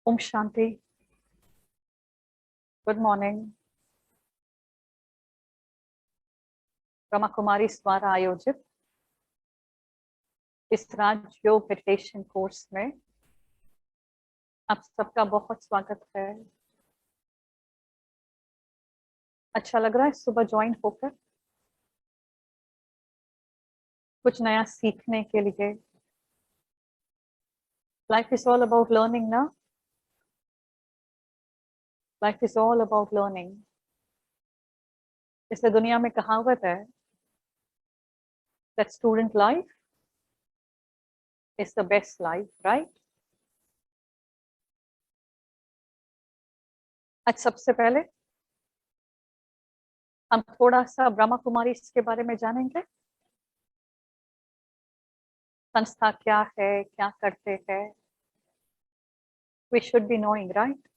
ओम Shanti. Good morning. Brahma Kumari द्वारा आयोजित इस राजयोग मेडिटेशन कोर्स में आप सबका बहुत स्वागत है। अच्छा लग रहा है सुबह ज्वाइन होकर, कुछ नया सीखने के लिए। Life is all about learning ना, life is all about learning. इसलिए दुनिया में कहावत है that student life is the best life, right. आज सबसे पहले हम थोड़ा सा ब्रह्मा कुमारी के बारे में जानेंगे। संस्था क्या है, क्या करते हैं, we should be knowing, right.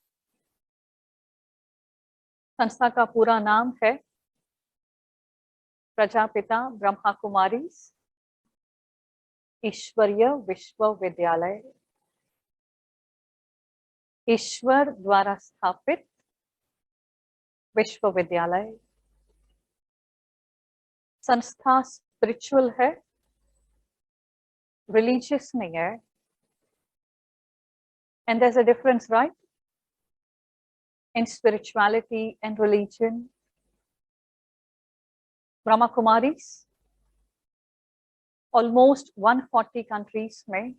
संस्था का पूरा नाम है प्रजापिता ब्रह्मा कुमारी ईश्वरीय विश्वविद्यालय। ईश्वर द्वारा स्थापित विश्वविद्यालय। संस्था स्पिरिचुअल है, रिलीजियस नहीं है। And there is a difference, right, in spirituality and religion. Brahma Kumari almost 140 countries में,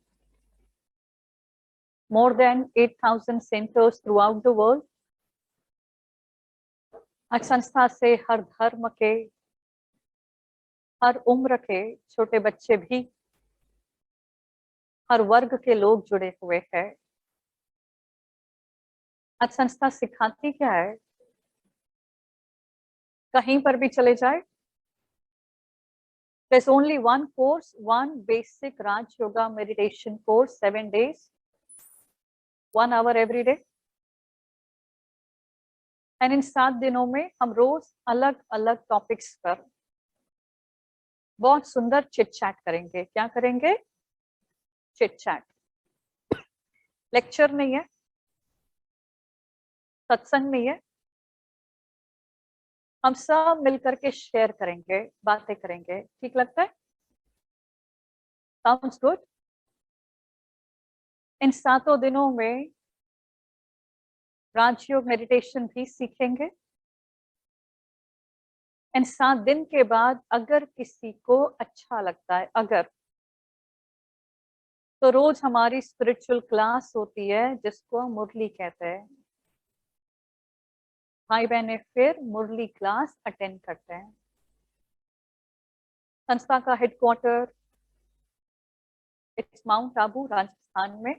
more than 8,000 centers throughout the world। आज संस्था से हर धर्म के, हर उम्र के छोटे बच्चे भी, हर वर्ग के लोग जुड़े हुए हैं। आज संस्था सिखाती क्या है? कहीं पर भी चले जाए, there's only one course, one basic Raj Yoga meditation course, 7 days, 1 hour every day। And in 7 दिनों में हम रोज अलग अलग टॉपिक्स पर बहुत सुंदर चिट चैट करेंगे। क्या करेंगे? Chit chat. लेक्चर नहीं है, सत्संग नहीं है, हम सब मिलकर के शेयर करेंगे, बातें करेंगे। ठीक लगता है? Sounds good. इन 7 दिनों में राजयोग मेडिटेशन भी सीखेंगे। एंड 7 दिन के बाद अगर किसी को अच्छा लगता है, अगर, तो रोज हमारी स्पिरिचुअल क्लास होती है जिसको मुरली कहते हैं। भाई बहने फिर मुरली क्लास अटेंड करते हैं। संस्था का headquarter it's mount Abu, Rajasthan में।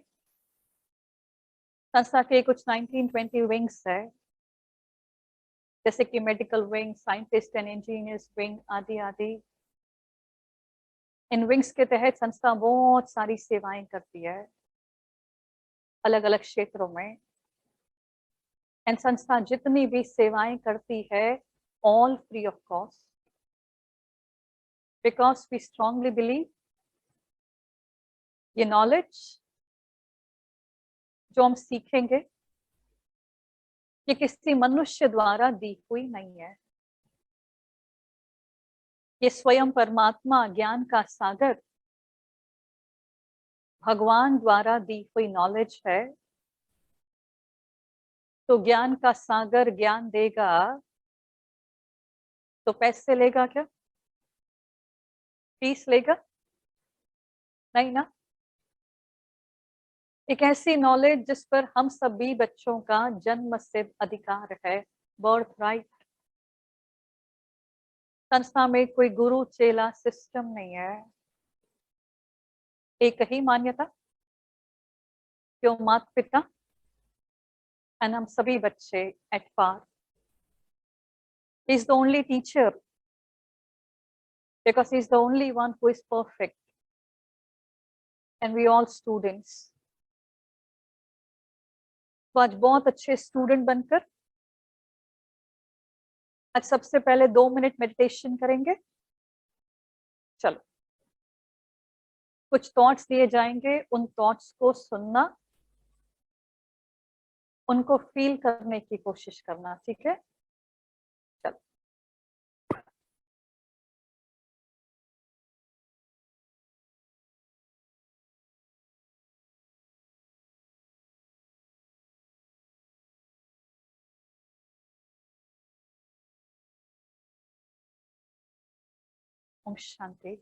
संस्था के कुछ 19-20 विंग्स है, जैसे कि medical wing, scientist and engineers wing आदि आदि। इन विंग्स के तहत संस्था बहुत सारी सेवाएं करती है अलग अलग क्षेत्रों में। एंड संस्था जितनी भी सेवाएं करती है, all free of cost, because we strongly believe ये नॉलेज जो हम सीखेंगे ये किसी मनुष्य द्वारा दी हुई नहीं है। ये स्वयं परमात्मा ज्ञान का सागर भगवान द्वारा दी हुई नॉलेज है। तो ज्ञान का सागर ज्ञान देगा तो पैसे लेगा क्या? फीस लेगा? नहीं ना। एक ऐसी नॉलेज जिस पर हम सभी बच्चों का जन्म सिद्ध अधिकार है, बर्थ राइट। संस्था में कोई गुरु चेला सिस्टम नहीं है, एक ही मान्यता, क्यों माता पिता एंड हम सभी बच्चे at par. He is the only teacher because he is the only one who is perfect and we all students। तो आज बहुत अच्छे स्टूडेंट बनकर आज सबसे पहले 2 मिनट मेडिटेशन करेंगे। चलो, कुछ थॉट्स दिए जाएंगे, उन थॉट्स को सुनना उनको फील करने की कोशिश करना, ठीक है? चलो। ओम शांति।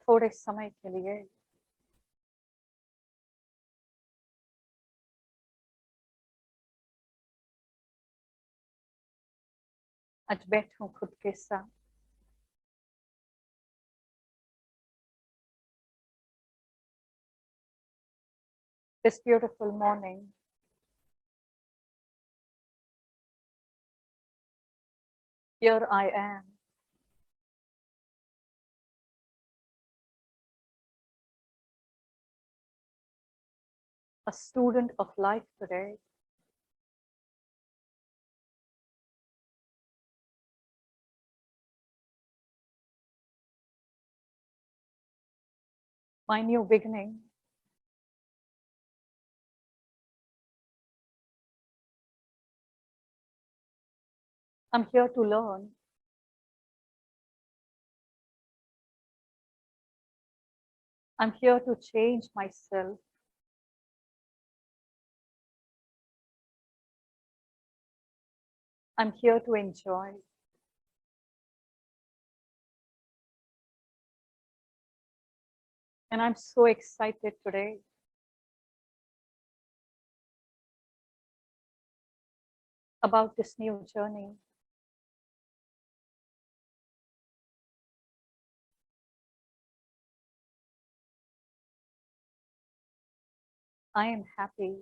थोड़े समय के लिए आज बैठूं खुद के साथ। This beautiful morning, here I am, a student of life today. My new beginning. I'm here to learn. I'm here to change myself. I'm here to enjoy. And I'm so excited today. About this new journey. I am happy.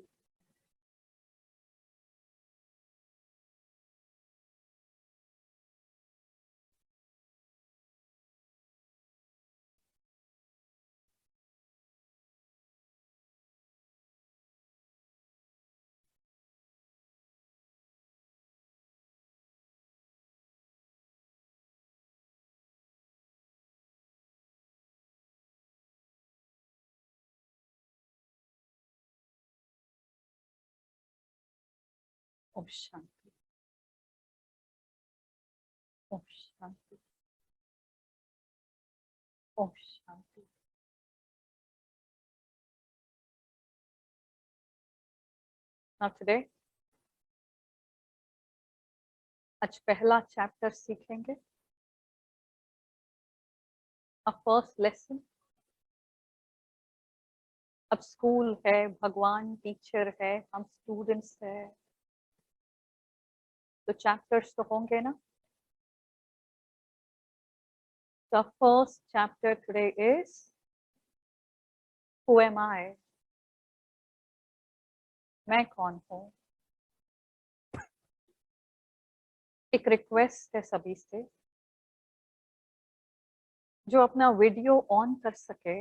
Om Shanti. Om Shanti. Om Shanti. Now today, आज पहला chapter सीखेंगे. A first lesson. अब school है, भगवान teacher है, हम students है, तो चैप्टर्स तो होंगे ना. The first chapter today is Who am I? मैं कौन हूँ. एक रिक्वेस्ट है सभी से, जो अपना वीडियो ऑन कर सके.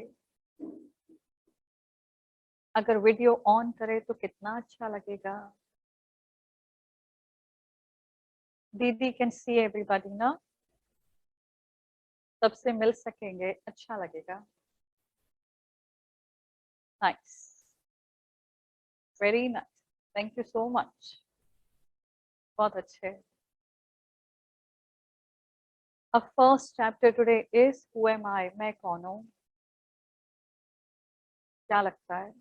अगर वीडियो ऑन करे तो कितना अच्छा लगेगा. दीदी कैन सी एवरीबॉडी ना, सबसे मिल सकेंगे, अच्छा लगेगा. Nice, very nice, thank you so much, बहुत अच्छे. Our first chapter today is Who am I? मैं कौन हूँ. क्या लगता है?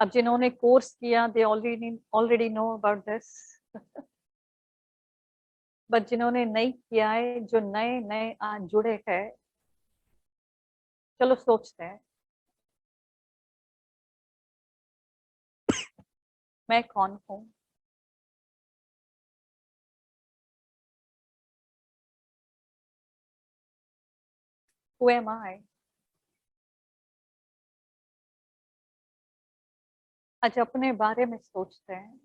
अब जिन्होंने कोर्स किया they already know about this. But जिन्होंने नहीं किया है, जो नए नए आज जुड़े हैं, चलो सोचते हैं, मैं कौन हूँ. Who am I? आज अपने बारे में सोचते हैं.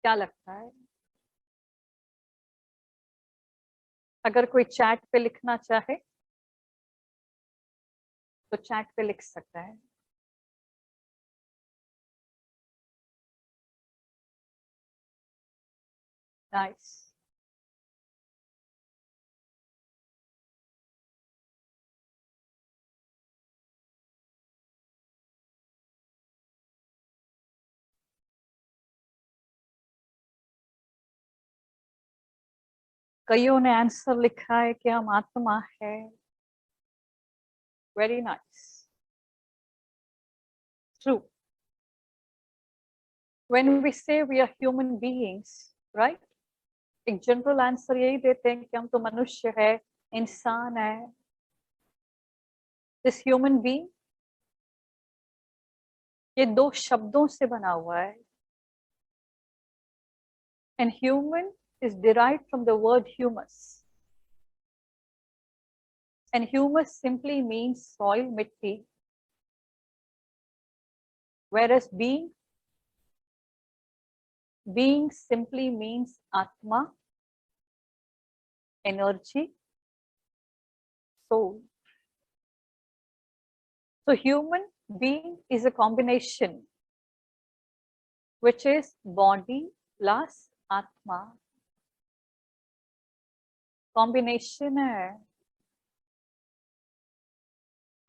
क्या लगता है? अगर कोई चैट पे लिखना चाहे तो चैट पे लिख सकता है. नाइस। कईयों ने आंसर लिखा है कि हम आत्मा है। Very nice, true. When we say we are human beings, right, एक जनरल आंसर यही देते हैं कि हम तो मनुष्य है, इंसान है। दिस ह्यूमन बीइंग ये दो शब्दों से बना हुआ है, and human is derived from the word humus, and humus simply means soil, mitti, whereas being simply means atma, energy, soul. So human being is a combination which is body plus atma, combination है।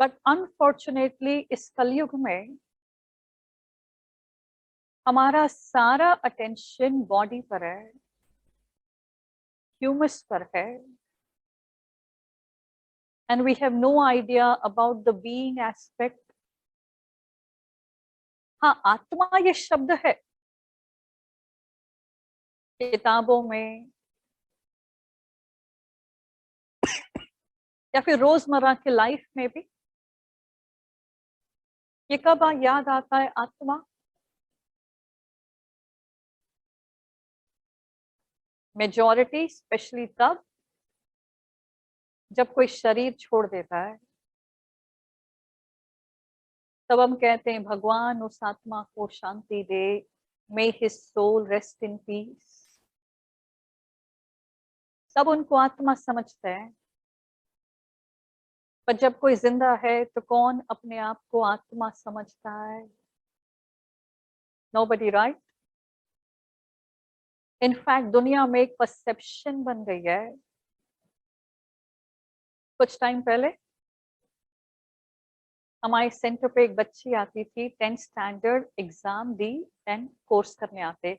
But unfortunately इस कलयुग में हमारा सारा attention body पर है, ह्यूमस पर है, and we have no idea about the being aspect. हाँ, आत्मा ये शब्द है किताबों में या फिर रोजमर्रा के लाइफ में भी। ये कब याद आता है आत्मा? मेजॉरिटी स्पेशली तब जब कोई शरीर छोड़ देता है, तब हम कहते हैं भगवान उस आत्मा को शांति दे, may his soul rest in peace. सब उनको आत्मा समझते हैं, पर जब कोई जिंदा है तो कौन अपने आप को आत्मा समझता है? Nobody, right? इनफैक्ट दुनिया में एक परसेप्शन बन गई है। कुछ टाइम पहले हमारे सेंटर पे एक बच्ची आती थी, 10th standard exam the and course करने आते।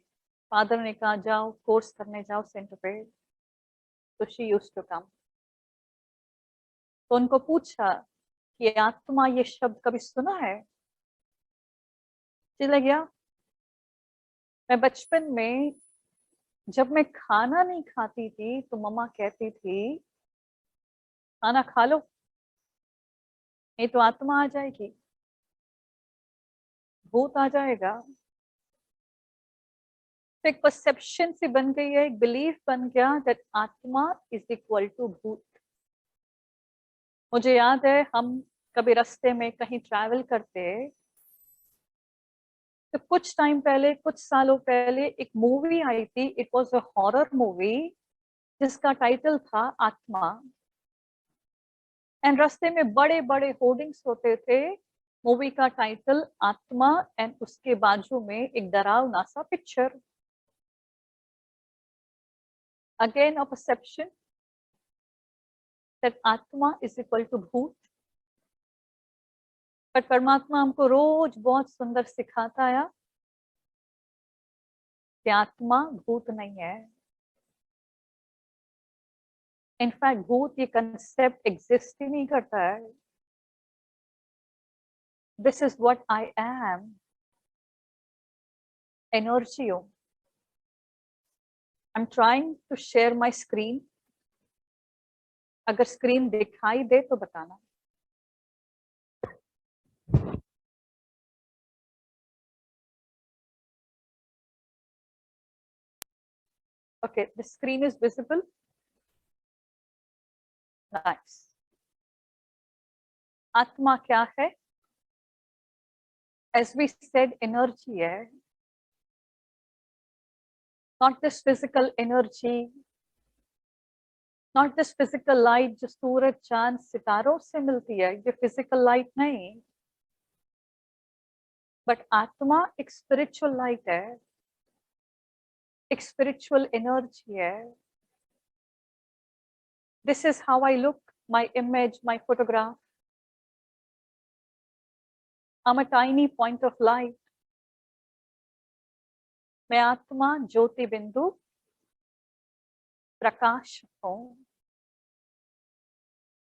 फादर ने कहा जाओ कोर्स करने जाओ सेंटर पे, तो शी यूज्ड टू कम। तो उनको पूछा कि आत्मा ये शब्द कभी सुना है? चला गया। मैं बचपन में जब मैं खाना नहीं खाती थी तो मम्मा कहती थी खाना खा लो, नहीं तो आत्मा आ जाएगी, भूत आ जाएगा। तो एक परसेप्शन सी बन गई है, एक बिलीफ बन गया दैट आत्मा इज इक्वल टू भूत। मुझे याद है हम कभी रास्ते में कहीं ट्रैवल करते, तो कुछ टाइम पहले, कुछ सालों पहले एक मूवी आई थी, it was a horror movie जिसका टाइटल था आत्मा। एंड रास्ते में बड़े बड़े होर्डिंग्स होते थे, मूवी का टाइटल आत्मा, एंड उसके बाजू में एक डरावना सा picture. Again a perception that आत्मा इज इक्वल टू भूत। पर परमात्मा हमको रोज बहुत सुंदर सिखाता है कि आत्मा भूत नहीं है। इनफैक्ट भूत ये कंसेप्ट एग्जिस्ट ही नहीं करता है। This is what I am, energy हूं। I am trying to share my screen. अगर स्क्रीन दिखाई दे तो बताना। Okay, the screen is visible. Nice. आत्मा क्या है? As we said, energy है। Not this physical energy, not this physical light जो सूरज चांद सितारों से मिलती है, ये physical light नहीं। But आत्मा एक spiritual light है। एक स्पिरिचुअल एनर्जी है. This is how I look, my image, my photograph. I'm a tiny point of light. मैं आत्मा, ज्योति बिंदु, प्रकाश हूं,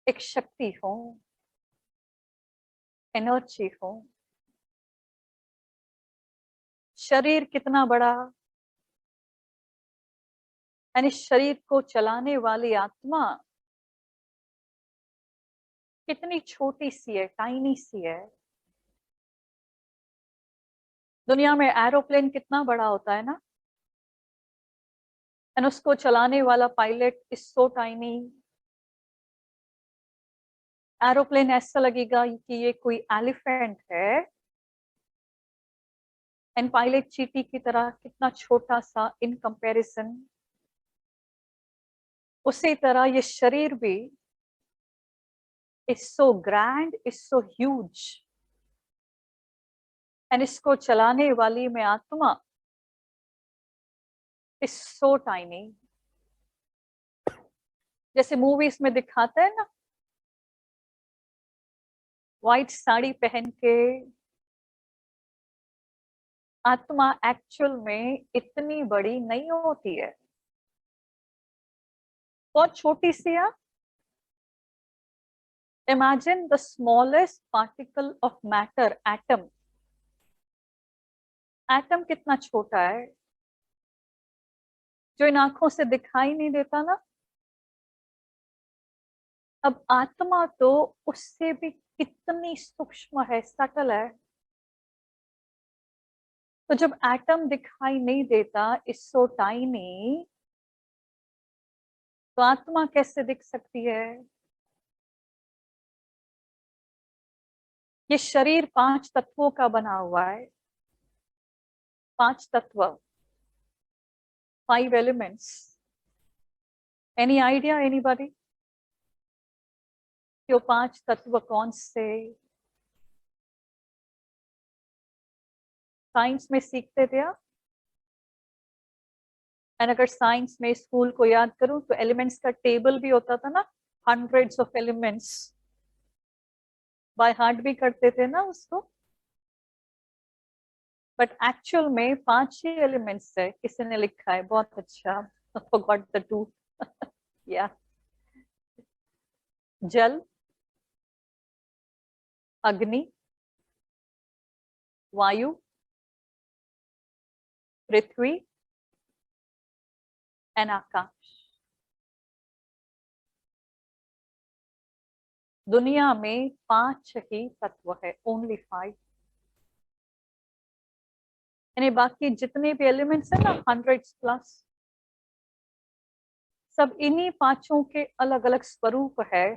एक शक्ति हूं, एनर्जी हूं. शरीर कितना बड़ा, यानी शरीर को चलाने वाली आत्मा कितनी छोटी सी है, टाइनी सी है. दुनिया में एरोप्लेन कितना बड़ा होता है ना, एंड उसको चलाने वाला pilot is so tiny. Aeroplane ऐसा लगेगा कि ये कोई एलिफेंट है, एंड पायलट चींटी की तरह कितना छोटा सा इन कंपैरिजन. उसी तरह ये शरीर भी is so grand, is so huge. And इसको चलाने वाली मैं आत्मा is so tiny. जैसे मूवीज में दिखाते हैं ना, व्हाइट साड़ी पहन के. आत्मा एक्चुअल में इतनी बड़ी नहीं होती है, बहुत छोटी सी है. Imagine the smallest particle of matter, atom. Atom कितना छोटा है, जो इन आंखों से दिखाई नहीं देता ना. अब आत्मा तो उससे भी कितनी सूक्ष्म है, सटल है. तो जब एटम दिखाई नहीं देता, इज सो टाइनी, तो आत्मा कैसे दिख सकती है. ये शरीर 5 तत्वों का बना हुआ है. 5 तत्व, 5 एलिमेंट्स. एनी आइडिया, एनीबॉडी, ये 5 तत्व कौन से. साइंस में सीखते थे आप, एंड अगर साइंस में स्कूल को याद करूं तो एलिमेंट्स का टेबल भी होता था ना, hundreds of elements. By heart भी करते थे ना उसको. बट एक्चुअल में 5 ही एलिमेंट्स है. किसी ने लिखा है, बहुत अच्छा. Forgot the 2. या जल, अग्नि, वायु, पृथ्वी एंड आकाश. दुनिया में 5 ही तत्व है, ओनली 5. यानी बाकी जितने भी एलिमेंट्स है ना, हंड्रेड्स प्लस, सब इन्हीं 5 के अलग अलग स्वरूप है.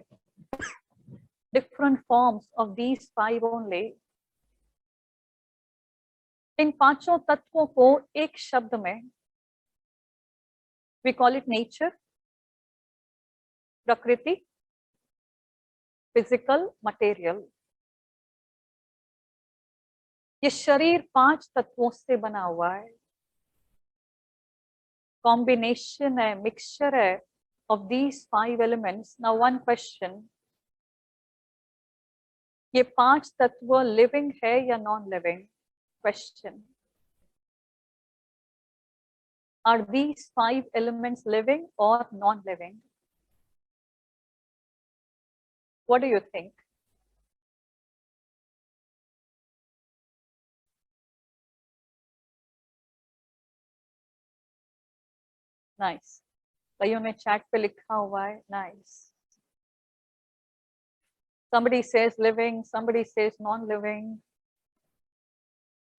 Different forms of these 5 only. इन 5 तत्वों को एक शब्द में वी कॉल इट नेचर, प्रकृति, फिजिकल, मटेरियल. ये शरीर 5 तत्वों से बना हुआ है. कॉम्बिनेशन है, मिक्सचर है of these 5 elements. Now one question, ये 5 तत्व लिविंग है या non living. Question, are these 5 elements living और non living. What do you think. Nice. भाइयों ने चैट पे लिखा हुआ है, nice. Somebody says living, somebody says non-living.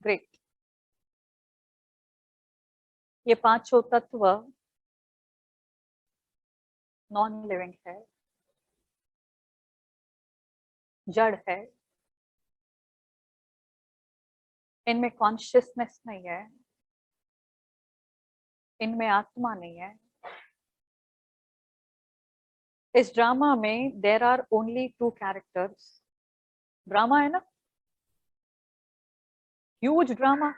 Great. ये 5 तत्व नॉन लिविंग है, जड़ है. इनमें कॉन्शियसनेस नहीं है, इनमें आत्मा नहीं है. इस ड्रामा में there are only 2 characters. Drama है ना, huge drama.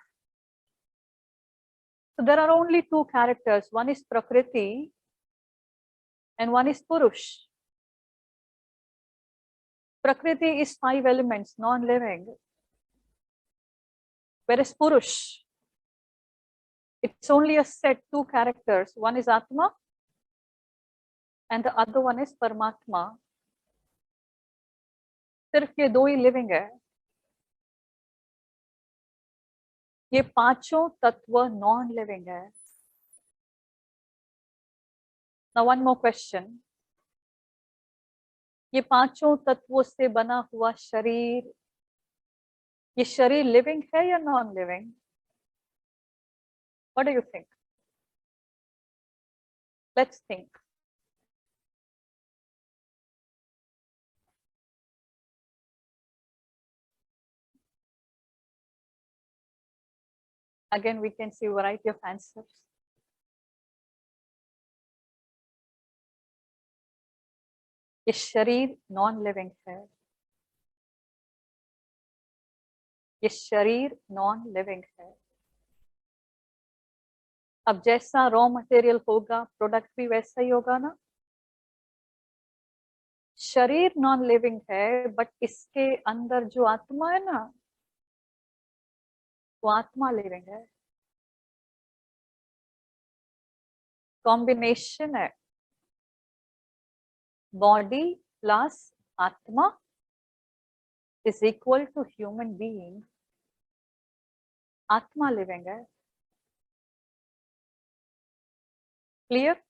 So there are only two characters. One is Prakriti and one is Purush. Prakriti is 5 elements, non-living. Whereas Purush, it's only a set, 2 characters. One is Atma and the other one is Paramatma. सिर्फ ये 2 ही living है. ये पांचों तत्व non living है. Now one more question. ये पांचों तत्वों से बना हुआ शरीर, ये शरीर लिविंग है या non living? What do you think? Let's think. Again, we can see variety of answers. ये शरीर नॉन लिविंग है. ये शरीर नॉन लिविंग है. अब जैसा रॉ मटेरियल होगा, प्रोडक्ट भी वैसा ही होगा ना. शरीर नॉन लिविंग है, बट इसके अंदर जो आत्मा है ना, वो आत्मा लिविंग है. कॉम्बिनेशन है बॉडी प्लस आत्मा is equal to human being. आत्मा लिविंग है. क्लियर?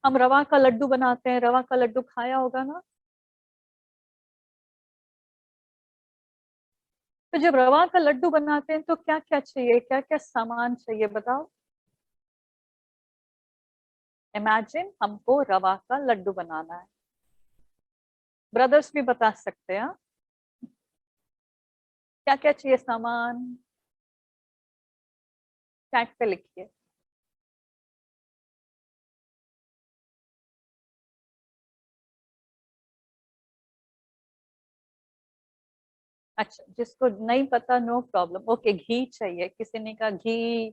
हम रवा का लड्डू बनाते हैं. रवा का लड्डू खाया होगा ना. तो जब रवा का लड्डू बनाते हैं तो क्या क्या चाहिए, क्या क्या सामान चाहिए बताओ. इमेजिन हमको रवा का लड्डू बनाना है. ब्रदर्स भी बता सकते हैं. क्या क्या चाहिए सामान, चैट पे लिखिए. अच्छा, जिसको नहीं पता नो प्रॉब्लम. ओके, घी चाहिए. किसी ने कहा घी,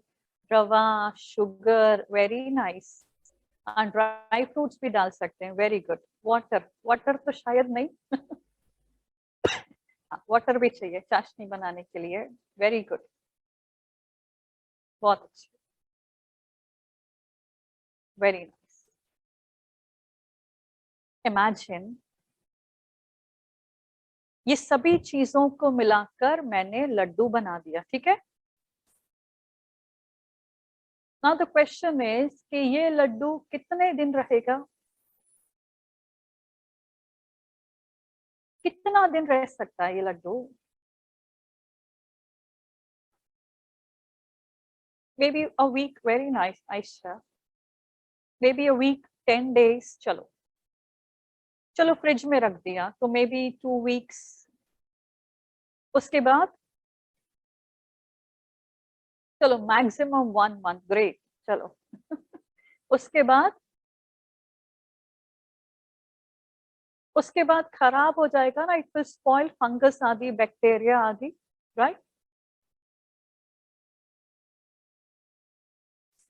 रवा, sugar. Very nice. Dry fruits भी डाल सकते हैं. Very good. वाटर, वाटर तो शायद नहीं. वाटर भी चाहिए चाशनी बनाने के लिए. Very good. बहुत अच्छे. Very nice. इमेजिन ये सभी चीजों को मिलाकर मैंने लड्डू बना दिया. ठीक है. नाउ द क्वेश्चन इज कि ये लड्डू कितने दिन रहेगा, कितना दिन रह सकता है ये Laddu. maybe a week. very nice, Aisha. maybe a week, 10 days. चलो चलो फ्रिज में रख दिया तो मे बी 2 weeks. उसके बाद चलो मैक्सिमम 1 month. ग्रेट. चलो उसके बाद खराब हो जाएगा ना. It will spoil. फंगस आदि, बैक्टीरिया आदि. राइट.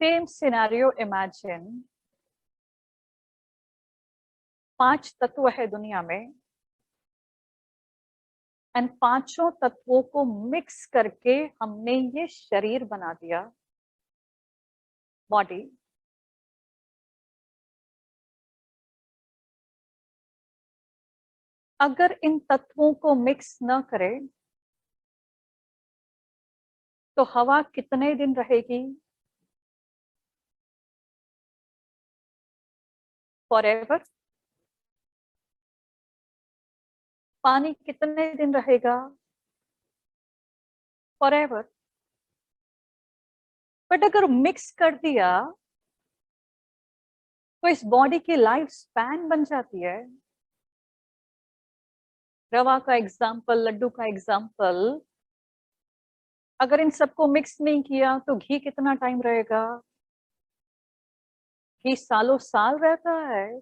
Same scenario imagine. 5 तत्व है दुनिया में एंड पांचों तत्वों को मिक्स करके हमने ये शरीर बना दिया, बॉडी. अगर इन तत्वों को मिक्स न करें तो हवा कितने दिन रहेगी? फॉरएवर. पानी कितने दिन रहेगा? फॉरएवर. बट अगर मिक्स कर दिया तो इस बॉडी की लाइफ स्पैन बन जाती है. रवा का एग्जाम्पल, लड्डू का एग्जाम्पल. अगर इन सबको मिक्स नहीं किया तो घी कितना टाइम रहेगा? घी सालों साल रहता है.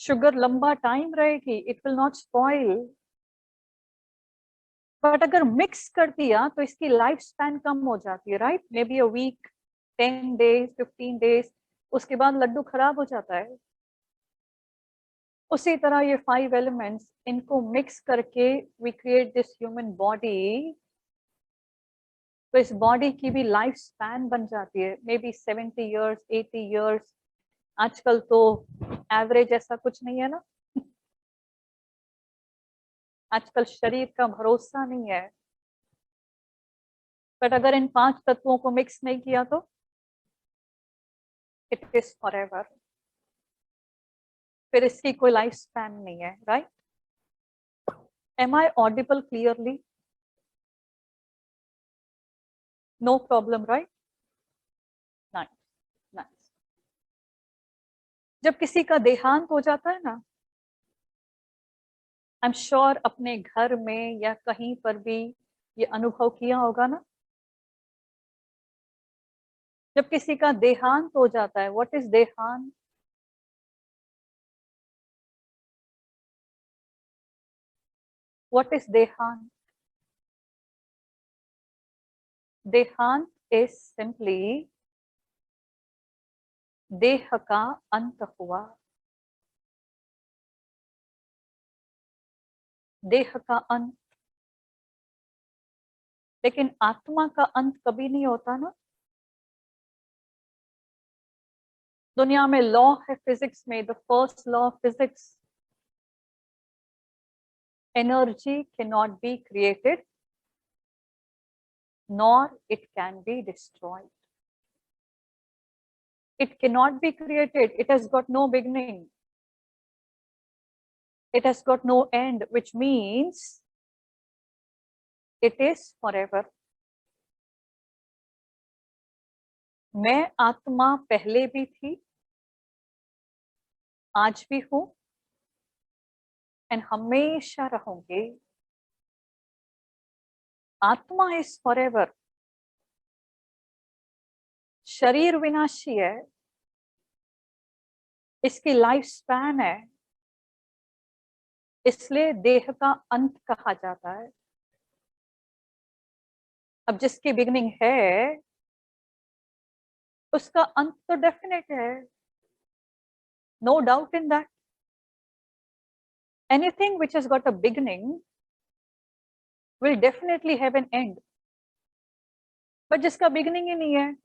शुगर लंबा टाइम रहेगी. It will not spoil. But अगर मिक्स कर दिया तो इसकी लाइफ स्पैन कम हो जाती है, right? Maybe a week, 10 days, 15 days, उसके बाद लड्डू खराब हो जाता है। उसी तरह ये 5 एलिमेंट्स, इनको मिक्स करके we create this human body. तो इस बॉडी की भी लाइफ स्पैन बन जाती है, मे बी 70 years, 80 years। आजकल तो एवरेज ऐसा कुछ नहीं है ना। आजकल शरीर का भरोसा नहीं है। बट अगर इन 5 तत्वों को मिक्स नहीं किया तो इट इज फॉर एवर। फिर इसकी कोई लाइफ स्पैन नहीं है, right? Am I audible clearly? No problem, right? Nice, nice. जब किसी का देहांत हो जाता है ना, आई एम श्योर अपने घर में या कहीं पर भी ये अनुभव किया होगा ना। जब किसी का देहांत हो जाता है, व्हाट इज देहांत? व्हाट इज देहांत? देहांत इज सिंपली देह का अंत हुआ। देह का अंत। लेकिन आत्मा का अंत कभी नहीं होता ना। दुनिया में लॉ है फिजिक्स में, the first law of physics, energy can not be created nor it can be destroyed. It cannot be created. It has got no beginning. It has got no end, which means it is forever. मैं आत्मा पहले भी थी, आज भी हूं, and हमेशा रहूंगी। आत्मा इज फॉरएवर। शरीर विनाशी है, इसकी लाइफ स्पैन है, इसलिए देह का अंत कहा जाता है। अब जिसकी बिगनिंग है उसका अंत तो डेफिनेट है, no doubt in that. Anything which has got a beginning will definitely have an end. But जिसका बिगनिंग ही नहीं है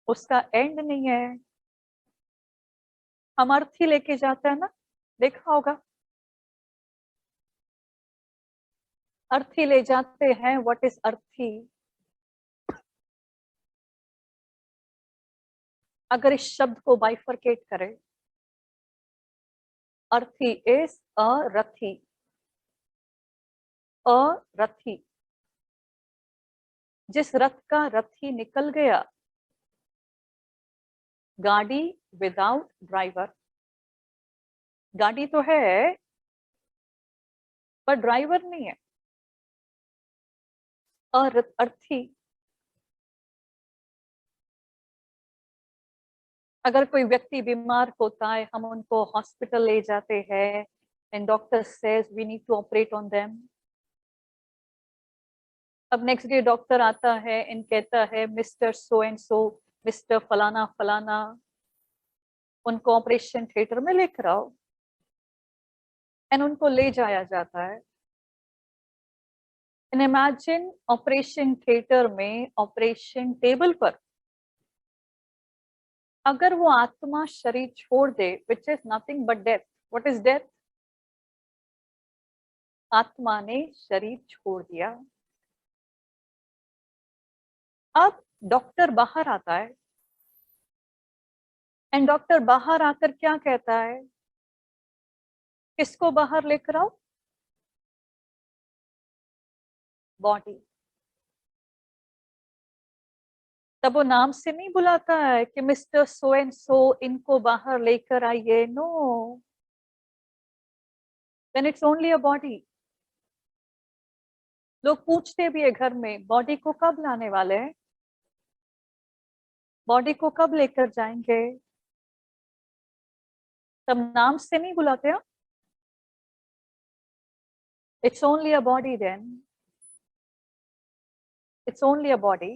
उसका एंड नहीं है। हम अर्थी लेके जाते हैं ना, देखा होगा। अर्थी ले जाते हैं, व्हाट इज अर्थी? अगर इस शब्द को बाइफरकेट करें, अर्थी इज अ रथी। अ रथी, जिस रथ का रथी निकल गया। गाड़ी विदाउट ड्राइवर। गाड़ी तो है पर ड्राइवर नहीं है। अर्थी। अगर कोई व्यक्ति बीमार होता है, हम उनको हॉस्पिटल ले जाते हैं, and doctor says we need to operate on them. अब नेक्स्ट डे डॉक्टर आता है एंड कहता है mister so and so, mister फलाना फलाना, उनको ऑपरेशन थिएटर में लेकर आओ, एंड उनको ले जाया जाता है। एंड इमेजिन ऑपरेशन थिएटर में, ऑपरेशन टेबल पर अगर वो आत्मा शरीर छोड़ दे, which is nothing but death. What is death? आत्मा ने शरीर छोड़ दिया। अब डॉक्टर बाहर आता है, एंड डॉक्टर बाहर आकर क्या कहता है? किसको बाहर लेकर आओ? बॉडी। तब वो नाम से नहीं बुलाता है कि मिस्टर सो एंड सो इनको बाहर लेकर आइए, no. Then it's only a body. लोग पूछते भी है घर में, बॉडी को कब लाने वाले हैं? बॉडी को कब लेकर जाएंगे? तब नाम से नहीं बुलाते हैं। It's only a body then. It's only a body.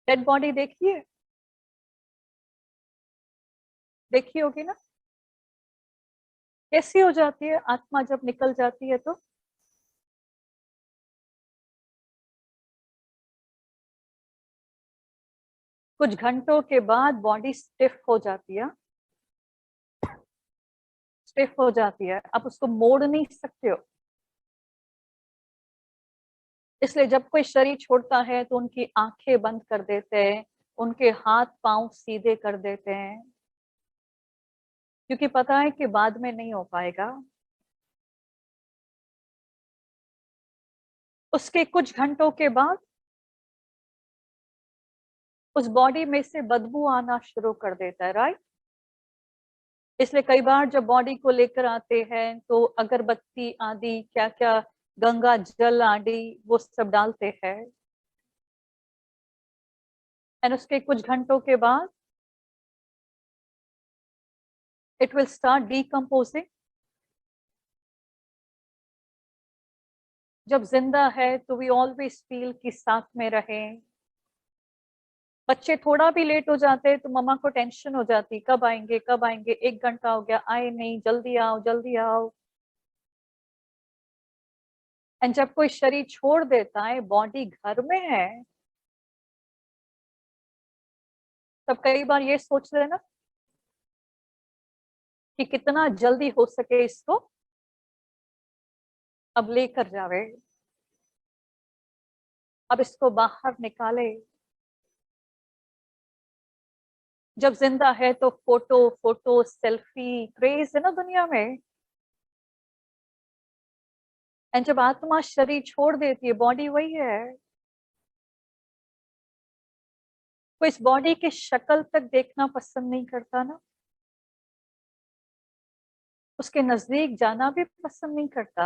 Dead body देखिए, देखी होगी ना, कैसी हो जाती है आत्मा जब निकल जाती है तो? कुछ घंटों के बाद बॉडी स्टिफ हो जाती है, स्टिफ हो जाती है, आप उसको मोड़ नहीं सकते हो। इसलिए जब कोई शरीर छोड़ता है तो उनकी आंखें बंद कर देते हैं, उनके हाथ पांव सीधे कर देते हैं, क्योंकि पता है कि बाद में नहीं हो पाएगा। उसके कुछ घंटों के बाद उस बॉडी में से बदबू आना शुरू कर देता है, राइट? इसलिए कई बार जब बॉडी को लेकर आते हैं तो अगरबत्ती आदि क्या क्या, गंगा जल आदि वो सब डालते हैं, एंड उसके कुछ घंटों के बाद इट विल स्टार्ट डीकम्पोजिंग। जब जिंदा है तो वी ऑलवेज फील कि साथ में रहें। बच्चे थोड़ा भी लेट हो जाते हैं तो मम्मा को टेंशन हो जाती, कब आएंगे कब आएंगे, 1 घंटा हो गया आए नहीं, जल्दी आओ जल्दी आओ। एंड जब कोई शरीर छोड़ देता है, बॉडी घर में है, तब कई बार ये सोच रहे ना कि कितना जल्दी हो सके इसको अब लेकर जावे, अब इसको बाहर निकाले। जब जिंदा है तो फोटो फोटो सेल्फी क्रेज है ना दुनिया में। एंड जब आत्मा शरीर छोड़ देती है, बॉडी वही है, कोई इस बॉडी की शक्ल तक देखना पसंद नहीं करता ना, उसके नजदीक जाना भी पसंद नहीं करता।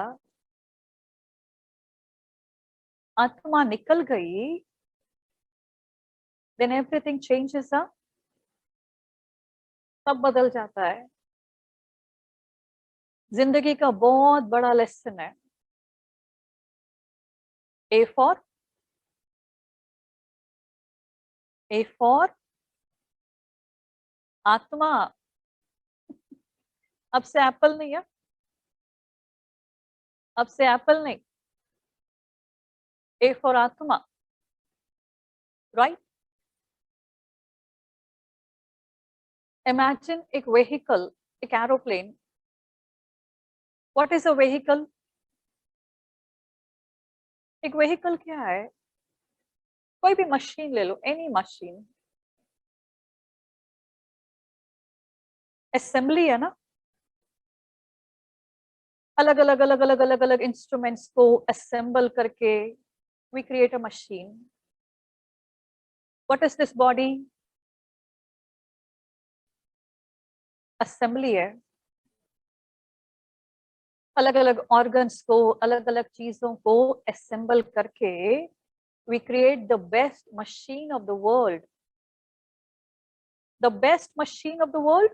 आत्मा निकल गई, देन एवरीथिंग चेंजेस, सब बदल जाता है। जिंदगी का बहुत बड़ा लेसन है। ए फॉर, ए फॉर आत्मा। अब से एप्पल नहीं है, अब से एप्पल नहीं, ए फॉर आत्मा, राइट? इमेजिन एक व्हीकल, एक aeroplane. What is a vehicle? एक व्हीकल क्या है? कोई भी मशीन ले लो, एनी मशीन, असेंबली है ना, अलग अलग अलग अलग अलग अलग इंस्ट्रूमेंट्स को असेंबल करके we create a machine. What is this body? Assembly है। अलग अलग ऑर्गन्स को, अलग अलग चीजों को असेंबल करके we create the best machine of the world. The best machine of the world,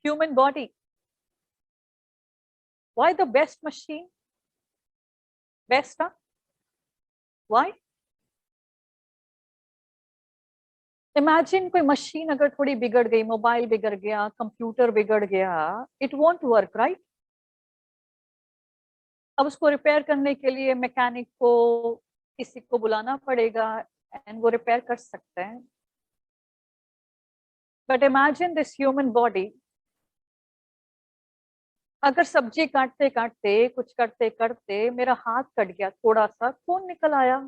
human body. Why the best machine? Best, huh? Why? Imagine कोई मशीन अगर थोड़ी बिगड़ गई, मोबाइल बिगड़ गया, कंप्यूटर बिगड़ गया, इट वॉन्ट वर्क, राइट? अब उसको रिपेयर करने के लिए मैकेनिक को, किसी को बुलाना पड़ेगा, एंड वो रिपेयर कर सकते हैं। But imagine this human body, अगर सब्जी काटते काटते, कुछ करते करते मेरा हाथ कट गया, थोड़ा सा खून निकल आया,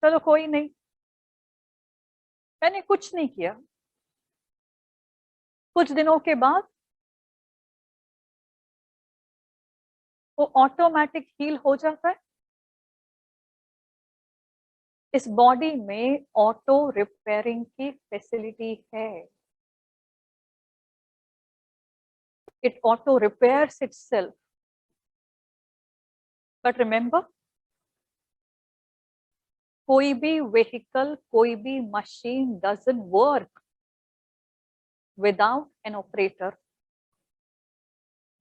चलो कोई नहीं, मैंने कुछ नहीं किया। कुछ दिनों के बाद वो ऑटोमेटिक हील हो जाता है। इस बॉडी में ऑटो रिपेयरिंग की फैसिलिटी है। It auto repairs itself. But remember, कोई भी व्हीकल, कोई भी machine doesn't work without an operator,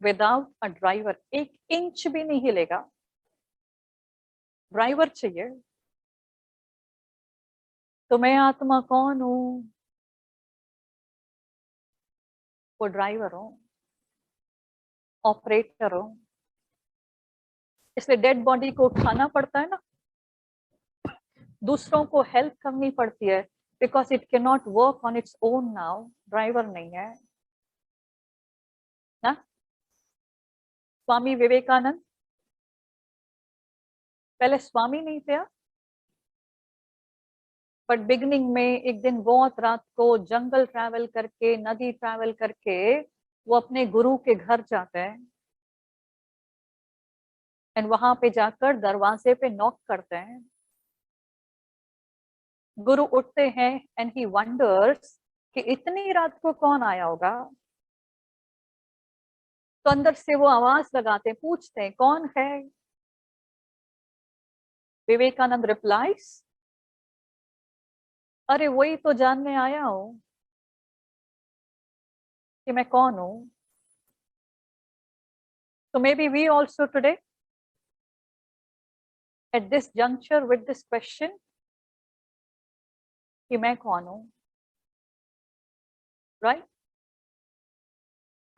without a driver 1 inch भी नहीं हिलेगा। ड्राइवर चाहिए। तो मैं आत्मा कौन हूं? वो ड्राइवर हूं, ऑपरेटर हूं। इसलिए डेड बॉडी को उठाना पड़ता है ना, दूसरों को हेल्प करनी पड़ती है, because it can not work on its own now. Driver नहीं है ना। स्वामी विवेकानंद पहले स्वामी नहीं थे, बट बिगनिंग में एक दिन बहुत रात को जंगल ट्रैवल करके, नदी ट्रैवल करके वो अपने गुरु के घर जाते हैं, एंड वहां पे जाकर दरवाजे पे नॉक करते हैं। गुरु उठते हैं एंड ही वंडर्स कि इतनी रात को कौन आया होगा। तो अंदर से वो आवाज लगाते हैं, पूछते हैं कौन है। विवेकानंद रिप्लाइज, अरे वही तो जानने आया हूं कि मैं कौन हूं। So maybe we also today, at this juncture with this question, कि मैं कौन हूं, right?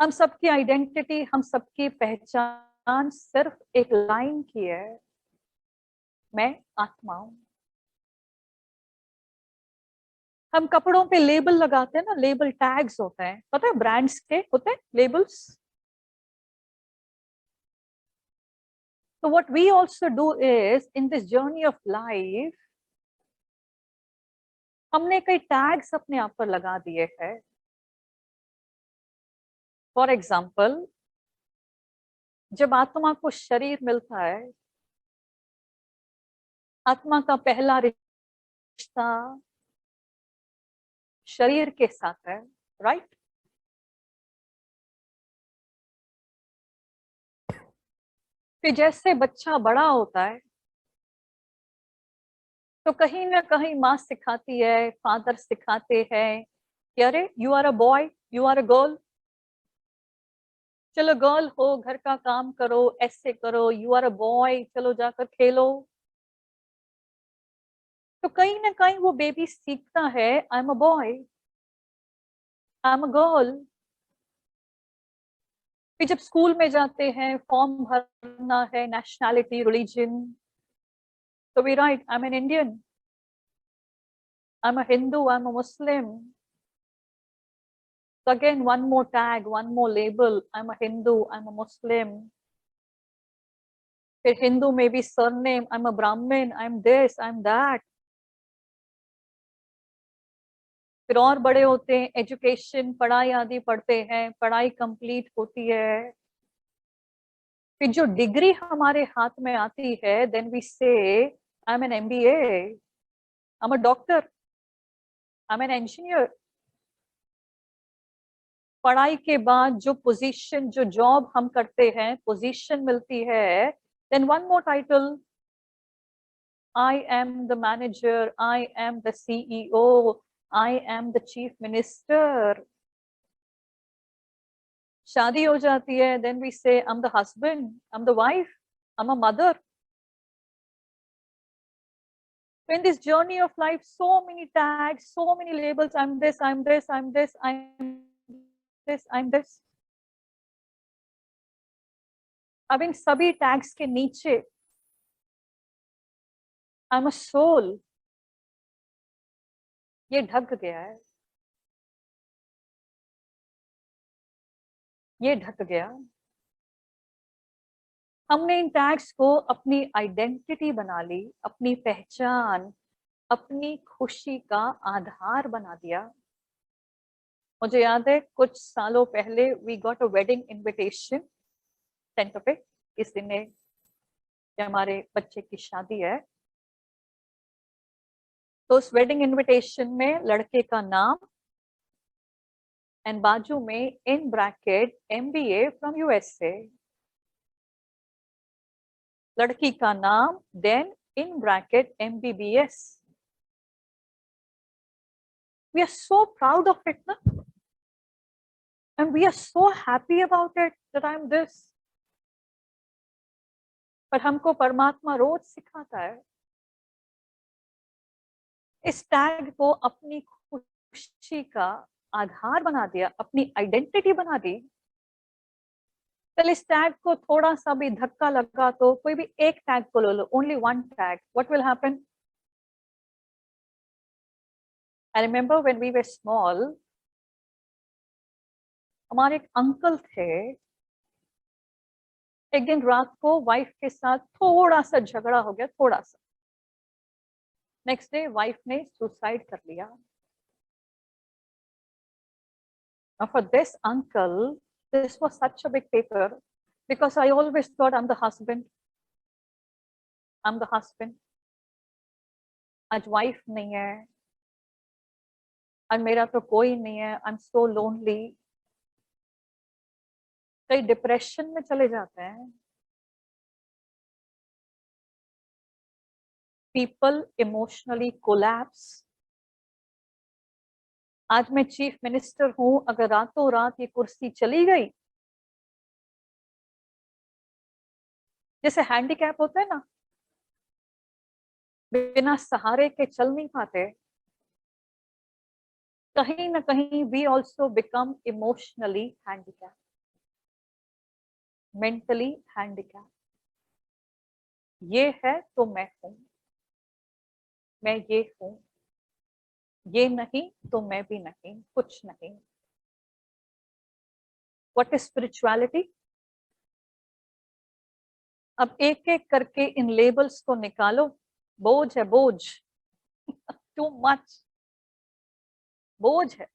हम सबकी आइडेंटिटी, हम सबकी पहचान सिर्फ एक लाइन की है, मैं आत्मा हूं। हम कपड़ों पे लेबल लगाते हैं ना, लेबल टैग्स होते हैं, पता है ब्रांड्स के होते हैं labels. So what we also do is in this journey of life, हमने कई टैग्स अपने आप पर लगा दिए हैं। फॉर एग्जाम्पल, जब आत्मा को शरीर मिलता है, आत्मा का पहला रिश्ता शरीर के साथ है, राइट? फिर जैसे बच्चा बड़ा होता है तो कहीं ना कहीं माँ सिखाती है, फादर सिखाते हैं कि अरे you are a boy, you are a girl, चलो गर्ल हो, घर का काम करो, ऐसे करो, यू आर अ बॉय, चलो जाकर खेलो। तो कहीं ना कहीं वो बेबी सीखता है I am a boy, I am a girl. फिर जब स्कूल में जाते हैं, फॉर्म भरना है, नेशनैलिटी, रिलीजन, तो we write I am an Indian, I am a Hindu, I am a Muslim. So again, one more tag, one more label. I'm a Hindu, I'm a Muslim. फिर Hindu may be surname, I'm a Brahmin, I'm this, I'm that. फिर और बड़े होते हैं, education, पढ़ाई आदि पढ़ते हैं, पढ़ाई कंप्लीट होती है। फिर जो डिग्री हमारे हाथ में आती है, then we say, I'm an MBA, I'm a doctor, I'm an engineer. पढ़ाई के बाद जो पोजीशन, जो जॉब हम करते हैं, पोजीशन मिलती है, then one more title, I am the manager, I am the CEO, I am the chief minister. शादी हो जाती है, then we say I'm the husband, I'm the wife, I'm a mother. In this journey of life, so many tags, so many labels, I'm this, I'm this, I'm this, I'm this, I'm this. अब इन सभी tags के नीचे I'm a soul, ये ढक गया है, ये ढक गया। हमने इन टैग्स को अपनी आइडेंटिटी बना ली, अपनी पहचान, अपनी खुशी का आधार बना दिया। मुझे याद है कुछ सालों पहले we got a wedding invitation centre पे, इस दिन में हमारे बच्चे की शादी है। तो उस वेडिंग इनविटेशन में लड़के का नाम एंड बाजू में in bracket MBA from USA, लड़की का नाम then in bracket MBBS। We are so proud of it ना। and we are so happy about it that I am this. पर हमको परमात्मा रोज सिखाता है इस टैग को अपनी खुशी का आधार बना दिया, अपनी आइडेंटिटी बना दी। चल इस टैग को थोड़ा सा भी धक्का लगा तो कोई भी एक टैग को ले लो, only one tag, what will happen? I remember when we were small, हमारे एक अंकल थे, एक दिन रात को वाइफ के साथ थोड़ा सा झगड़ा हो गया, थोड़ा सा। नेक्स्ट डे वाइफ ने सुसाइड कर लिया। Now for this uncle, this was such a big paper because I always thought I'm the husband. I'm the husband. आज वाइफ नहीं है, आज मेरा तो कोई नहीं है, I'm so lonely. कई डिप्रेशन में चले जाते हैं। People emotionally collapse. आज मैं चीफ मिनिस्टर हूं, अगर रातों रात ये कुर्सी चली गई, जैसे हैंडीकैप होता है ना, बिना सहारे के चल नहीं पाते, कहीं ना कहीं we also become emotionally handicap, mentally handicap. ये है तो मैं हूं, मैं ये हूं, ये नहीं तो मैं भी नहीं, कुछ नहीं। What is spirituality? अब एक एक करके इन लेबल्स को निकालो। बोझ है, बोझ, टू मच, बोझ है।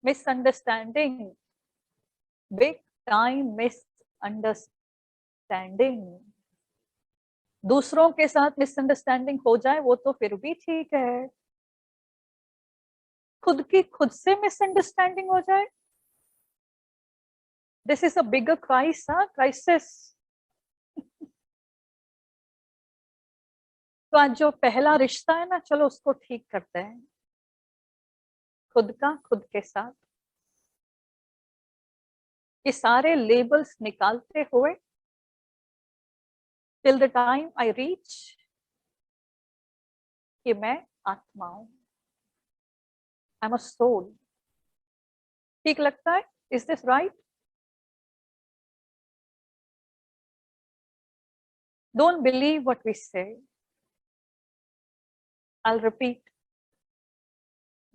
Misunderstanding, big time misunderstanding. दूसरों के साथ मिसअंडरस्टैंडिंग हो जाए वो तो फिर भी ठीक है, खुद की खुद से मिसअंडरस्टैंडिंग हो जाए, this is a bigger crisis. तो आज जो पहला रिश्ता है ना, चलो उसको ठीक करते हैं, खुद का खुद के साथ। ये सारे लेबल्स निकालते हुए, till the time I reach कि मैं आत्मा हूं, आई एम अ सोल। ठीक लगता है? Is this right? Don't believe what we say, I'll repeat.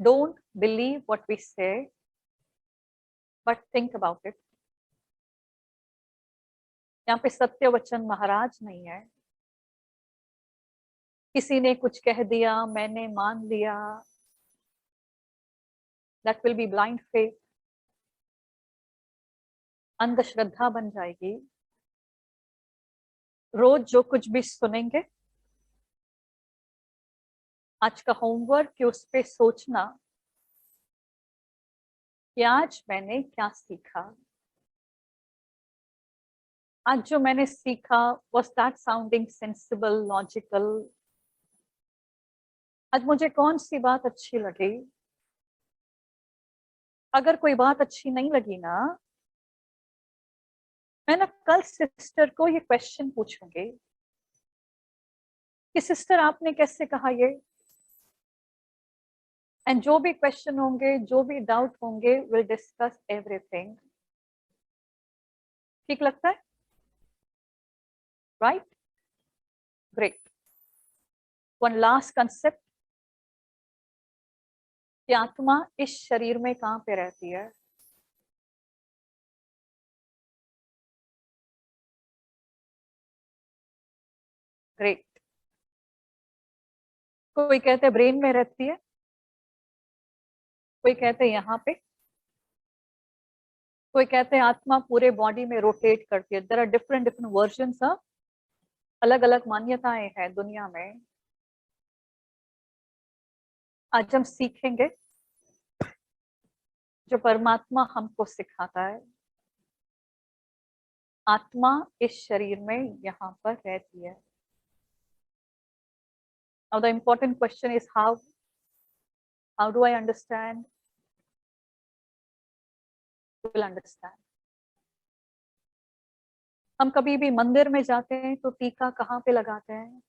Don't believe what we say, but think about it. यहाँ पे सत्यवचन महाराज नहीं है, किसी ने कुछ कह दिया, मैंने मान लिया, that will be blind faith, अंधश्रद्धा बन जाएगी। रोज जो कुछ भी सुनेंगे, आज का होमवर्क कि उस पे सोचना कि आज मैंने क्या सीखा, आज जो मैंने सीखा was that sounding sensible, logical? आज मुझे कौन सी बात अच्छी लगी? अगर कोई बात अच्छी नहीं लगी ना, मैं ना कल सिस्टर को ये क्वेश्चन पूछूंगी कि सिस्टर आपने कैसे कहा ये, एंड जो भी क्वेश्चन होंगे, जो भी डाउट होंगे, विल डिस्कस एवरीथिंग। ठीक लगता है? Right? Great. One last concept कि आत्मा इस शरीर में कहां पे रहती है? ग्रेट। कोई कहते हैं ब्रेन में रहती है, कोई कहते हैं यहाँ पे, कोई कहते हैं आत्मा पूरे बॉडी में रोटेट करती है। There are different different versions of, अलग अलग मान्यताएं हैं दुनिया में। आज हम सीखेंगे जो परमात्मा हमको सिखाता है, आत्मा इस शरीर में यहाँ पर रहती है। Now the important question is how do I understand? will understand. हम कभी भी मंदिर में जाते हैं तो टीका कहाँ पे लगाते हैं?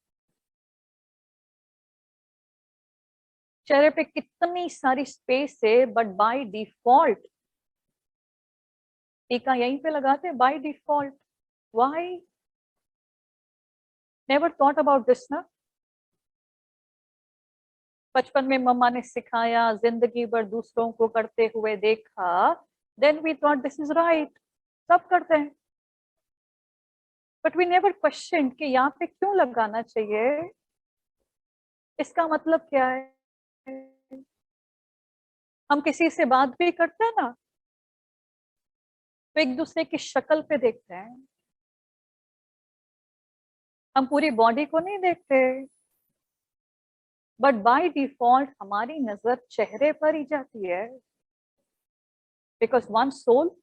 चेहरे पे कितनी सारी स्पेस है, बट बाय डिफॉल्ट टीका यहीं पे लगाते हैं, by default. Why? Never thought about this ना. बचपन में मम्मा ने सिखाया, जिंदगी भर दूसरों को करते हुए देखा, then we thought this is right, सब करते हैं. बट वी नेवर क्वेश्चन कि यहाँ पे क्यों लगाना चाहिए, इसका मतलब क्या है. हम किसी से बात भी करते हैं ना, तो एक दूसरे की शक्ल पे देखते हैं, हम पूरी बॉडी को नहीं देखते. बट बाय डिफॉल्ट हमारी नजर चेहरे पर ही जाती है, because one soul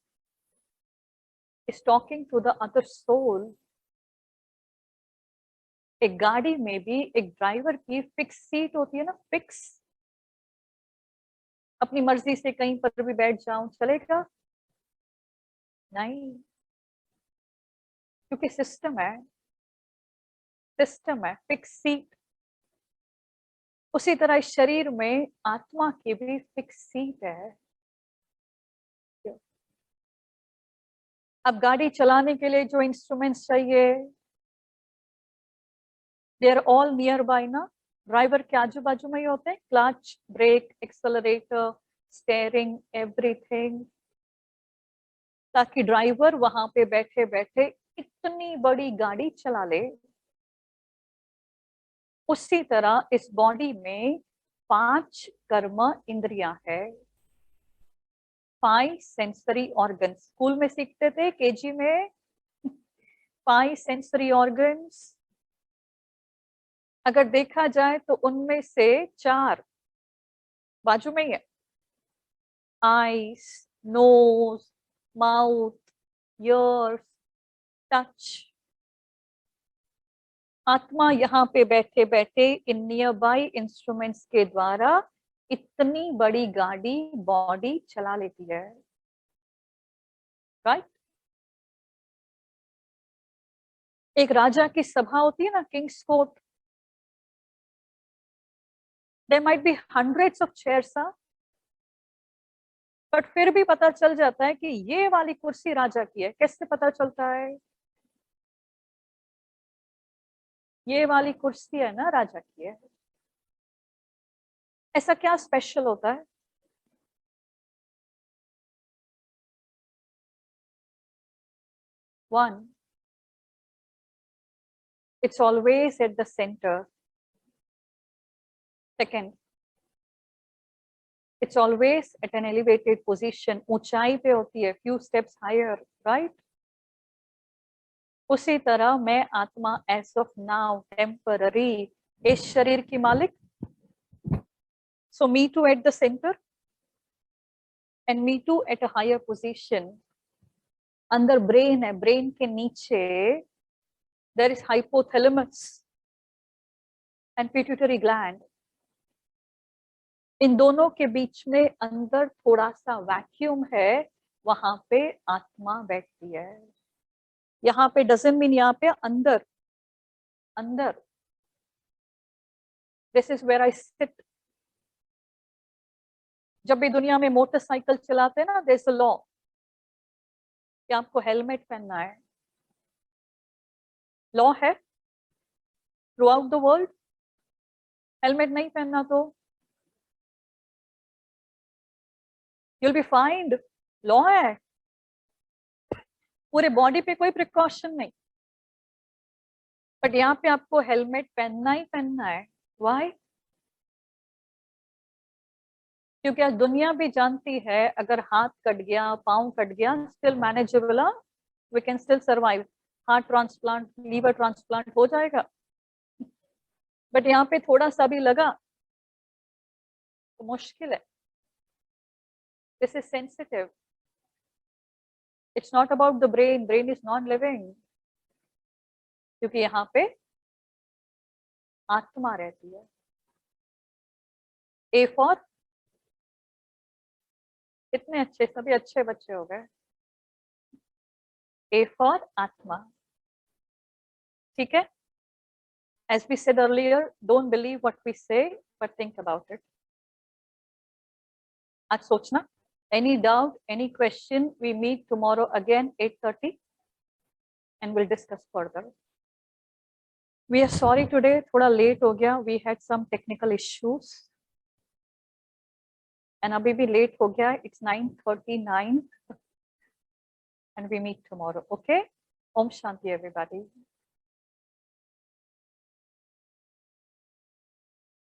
is talking to the other soul. एक गाड़ी में भी एक ड्राइवर की फिक्स सीट होती है ना, फिक्स. अपनी मर्जी से कहीं पर भी बैठ जाऊं चलेगा? नहीं, क्योंकि सिस्टम है, सिस्टम है, फिक्स सीट. उसी तरह इस शरीर में आत्मा की भी फिक्स सीट है. अब गाड़ी चलाने के लिए जो इंस्ट्रूमेंट्स चाहिए, they are all near by ना. ड्राइवर के आजू बाजू में ही होते हैं, clutch, brake, accelerator, steering, everything, ताकि ड्राइवर वहां पे बैठे बैठे इतनी बड़ी गाड़ी चला ले. उसी तरह इस बॉडी में 5 कर्म इंद्रियां है, 5 सेंसरी ऑर्गन. स्कूल में सीखते थे केजी में 5 सेंसरी ऑर्गन्स. अगर देखा जाए तो उनमें से 4 बाजू में ही है, eyes, nose, mouth, ears, touch. आत्मा यहाँ पे बैठे बैठे इन नियर बाई इंस्ट्रूमेंट्स के द्वारा इतनी बड़ी गाड़ी, बॉडी चला लेती है. राइट? एक राजा की सभा होती है ना, kings court. There might be hundreds of chairs, but फिर भी पता चल जाता है कि ये वाली कुर्सी राजा की है. कैसे पता चलता है? ये वाली कुर्सी है ना, राजा की है. ऐसा क्या स्पेशल होता है? One, it's always at the center. Second, it's always at an elevated position. ऊंचाई पे होती है, few steps higher, right? उसी तरह मैं आत्मा as of now temporary, इस शरीर की मालिक. So me too at the center and me too at a higher position. अंदर ब्रेन है, ब्रेन के नीचे there is hypothalamus and pituitary gland. इन दोनों के बीच में अंदर थोड़ा सा वैक्यूम है, वहां पे आत्मा बैठती है. यहाँ पे डजंट मीन यहाँ पे अंदर, अंदर. This is where I sit. जब भी दुनिया में मोटरसाइकिल चलाते हैं ना, देयर इज अ लॉ कि आपको हेलमेट पहनना है. लॉ है through out the world. Helmet नहीं पहनना तो you'll be fined. लॉ है. पूरे बॉडी पे कोई प्रिकॉशन नहीं, बट यहाँ पे आपको हेलमेट पहनना ही पहनना है. व्हाई? क्योंकि आज दुनिया भी जानती है अगर हाथ कट गया, पाँव कट गया, still manageable, we can still survive. Heart transplant, liver transplant हो जाएगा. बट यहाँ पे थोड़ा सा भी लगा तो मुश्किल है. This is sensitive. It's not about the brain, brain is not living, क्योंकि यहाँ पे आत्मा रहती है. ए फॉर इतने अच्छे, सभी अच्छे बच्चे हो गए। A for आत्मा, ठीक है। As we said earlier, don't believe what we say, but think about it. आज सोचना. Any doubt, any question, we meet tomorrow again 8:30 and we'll discuss further. We are sorry today, थोड़ा late हो गया. We had some technical issues. And अभी भी late हो गया. It's 9:39 and we meet tomorrow. Okay? Om Shanti, everybody.